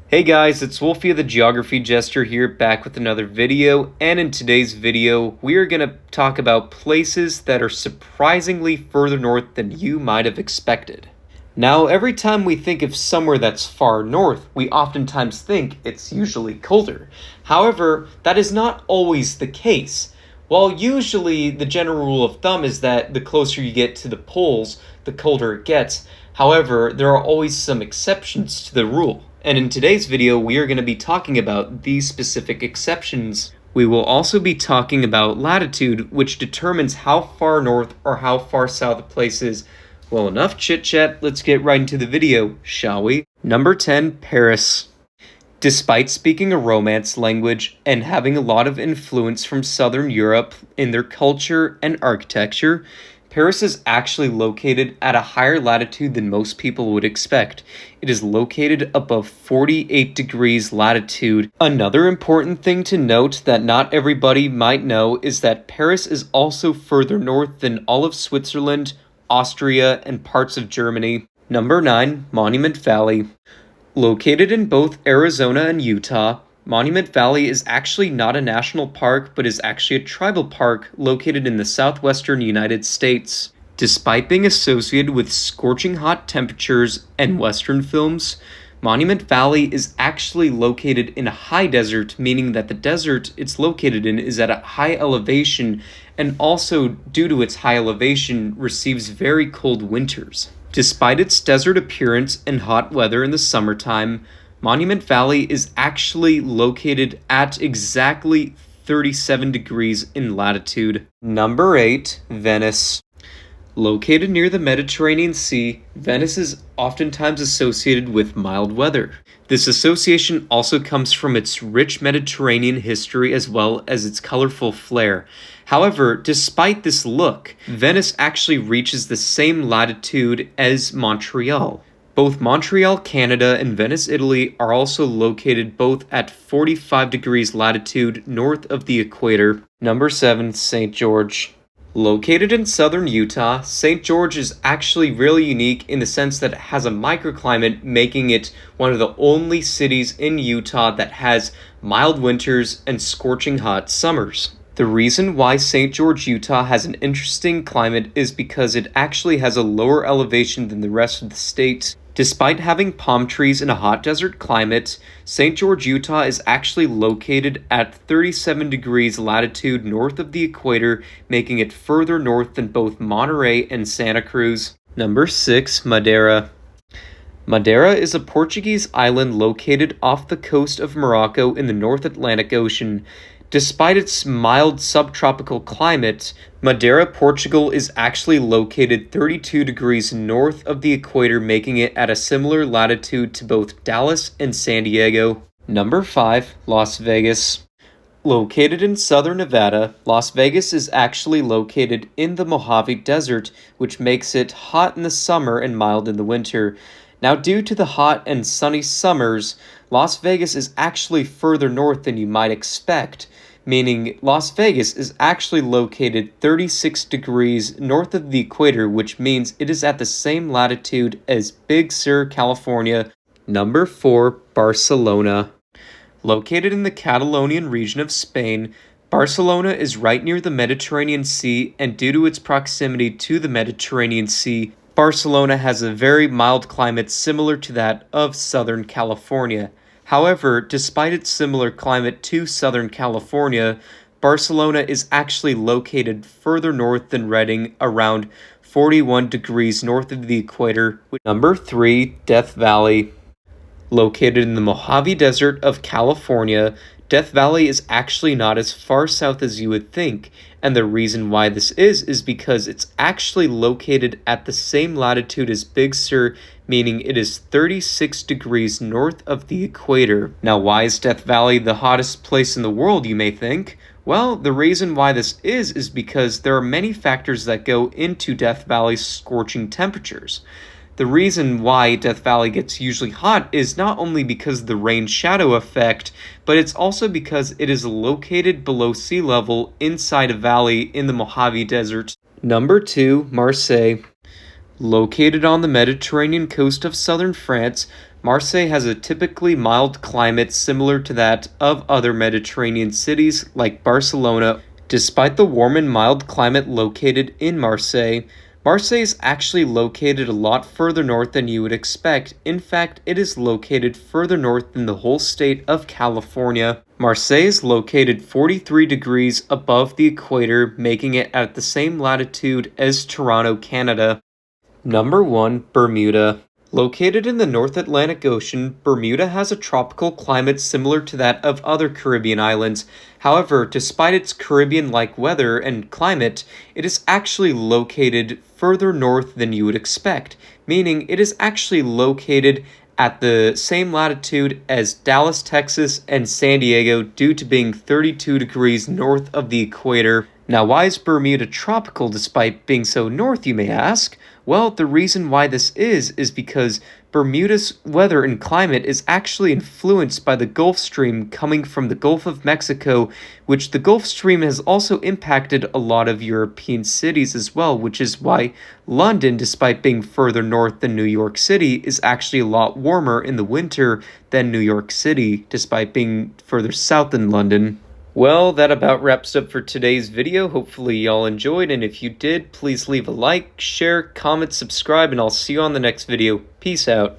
Hey guys, it's Wolfie the Geography Jester here, back with another video, and in today's video, we are going to talk about places that are surprisingly further north than you might have expected. Now, every time we think of somewhere that's far north, we oftentimes think it's usually colder. However, that is not always the case. While usually the general rule of thumb is that the closer you get to the poles, the colder it gets, however, there are always some exceptions to the rule. And in today's video, we are going to be talking about these specific exceptions. We will also be talking about latitude, which determines how far north or how far south a place is. Well, enough chit-chat, let's get right into the video, shall we? Number 10, Paris. Despite speaking a Romance language and having a lot of influence from Southern Europe in their culture and architecture, Paris is actually located at a higher latitude than most people would expect. It is located above 48 degrees latitude. Another important thing to note that not everybody might know is that Paris is also further north than all of Switzerland, Austria, and parts of Germany. Number 9, Monument Valley. Located in both Arizona and Utah, Monument Valley is actually not a national park, but is actually a tribal park located in the southwestern United States. Despite being associated with scorching hot temperatures and western films, Monument Valley is actually located in a high desert, meaning that the desert it's located in is at a high elevation, and also due to its high elevation, receives very cold winters. Despite its desert appearance and hot weather in the summertime, Monument Valley is actually located at exactly 37 degrees in latitude. Number 8, Venice. Located near the Mediterranean Sea, Venice is oftentimes associated with mild weather. This association also comes from its rich Mediterranean history as well as its colorful flair. However, despite this look, Venice actually reaches the same latitude as Montreal. Both Montreal, Canada, and Venice, Italy are also located both at 45 degrees latitude north of the equator. Number 7, St. George. Located in southern Utah, St. George is actually really unique in the sense that it has a microclimate, making it one of the only cities in Utah that has mild winters and scorching hot summers. The reason why St. George, Utah has an interesting climate is because it actually has a lower elevation than the rest of the state. Despite having palm trees in a hot desert climate, St. George, Utah is actually located at 37 degrees latitude north of the equator, making it further north than both Monterey and Santa Cruz. Number 6, Madeira. Madeira is a Portuguese island located off the coast of Morocco in the North Atlantic Ocean. Despite its mild subtropical climate, Madeira, Portugal is actually located 32 degrees north of the equator, making it at a similar latitude to both Dallas and San Diego. Number 5, Las Vegas. Located in southern Nevada, Las Vegas is actually located in the Mojave Desert, which makes it hot in the summer and mild in the winter. Now, due to the hot and sunny summers, Las Vegas is actually further north than you might expect, meaning Las Vegas is actually located 36 degrees north of the equator, which means it is at the same latitude as Big Sur, California. Number 4, Barcelona. Located in the Catalonian region of Spain, Barcelona is right near the Mediterranean Sea, and due to its proximity to the Mediterranean Sea, Barcelona has a very mild climate similar to that of Southern California. However, despite its similar climate to Southern California, Barcelona is actually located further north than Reading, around 41 degrees north of the equator. Number 3, Death Valley. Located in the Mojave Desert of California, Death Valley is actually not as far south as you would think, and the reason why this is because it's actually located at the same latitude as Big Sur, meaning it is 36 degrees north of the equator. Now, why is Death Valley the hottest place in the world, you may think? Well, the reason why this is because there are many factors that go into Death Valley's scorching temperatures. The reason why Death Valley gets usually hot is not only because of the rain shadow effect, but it's also because it is located below sea level inside a valley in the Mojave Desert. Number 2, Marseille. Located on the Mediterranean coast of southern France, Marseille has a typically mild climate similar to that of other Mediterranean cities like Barcelona. Despite the warm and mild climate located in Marseille, Marseille is actually located a lot further north than you would expect. In fact, it is located further north than the whole state of California. Marseille is located 43 degrees above the equator, making it at the same latitude as Toronto, Canada. Number 1. Bermuda. Located in the North Atlantic Ocean, Bermuda has a tropical climate similar to that of other Caribbean islands. However, despite its Caribbean-like weather and climate, it is actually located further north than you would expect, meaning it is actually located at the same latitude as Dallas, Texas, and San Diego due to being 32 degrees north of the equator. Now, why is Bermuda tropical despite being so north, you may ask? Well, the reason why this is because Bermuda's weather and climate is actually influenced by the Gulf Stream coming from the Gulf of Mexico, which the Gulf Stream has also impacted a lot of European cities as well, which is why London, despite being further north than New York City, is actually a lot warmer in the winter than New York City, despite being further south than London. Well, that about wraps up for today's video. Hopefully y'all enjoyed, and if you did, please leave a like, share, comment, subscribe, and I'll see you on the next video. Peace out.